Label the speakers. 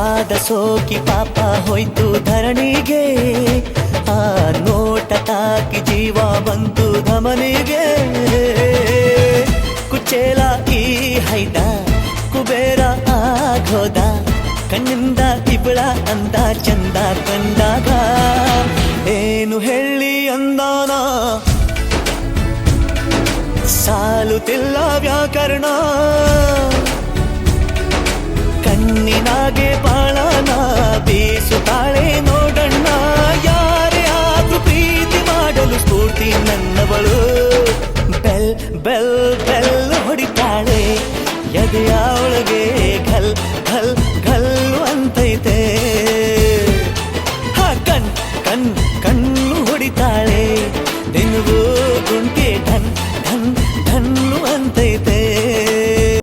Speaker 1: ಪಾದ ಸೋಕಿ ಪಾಪ ಹೋಯ್ತು ಧರಣಿಗೆ, ಆ ನೋಟ ತಾಕಿ ಜೀವ ಬಂತು ಧಮನಿಗೆ. ಕುಚೇಲ ಈ ಹೈದ ಕುಬೇರ ಆಗೋದ, ಕಣ್ಣಿಂದ ಇಬ್ಬಳ ಅಂದ ಚಂದ ಕಂಡಾಗ. ಏನು ಹೇಳಿ ಅಂದಾನ ಸಾಲುತ್ತಿಲ್ಲ ವ್ಯಾಕರಣ, ಕಣ್ಣಿನಾಗೆ ಬಾಳನ ಬೀಸುತ್ತಾಳೆ ನೋಡಣ್ಣ. ಯಾರೇ ಆದ್ರೂ ಪ್ರೀತಿ ಮಾಡಲು ಸ್ಫೂರ್ತಿ ನನ್ನವಳು. ಬೆಲ್ ಬೆಲ್ ಬೆಲ್ ಹೊಡಿತಾಳೆ ಎದೆಯ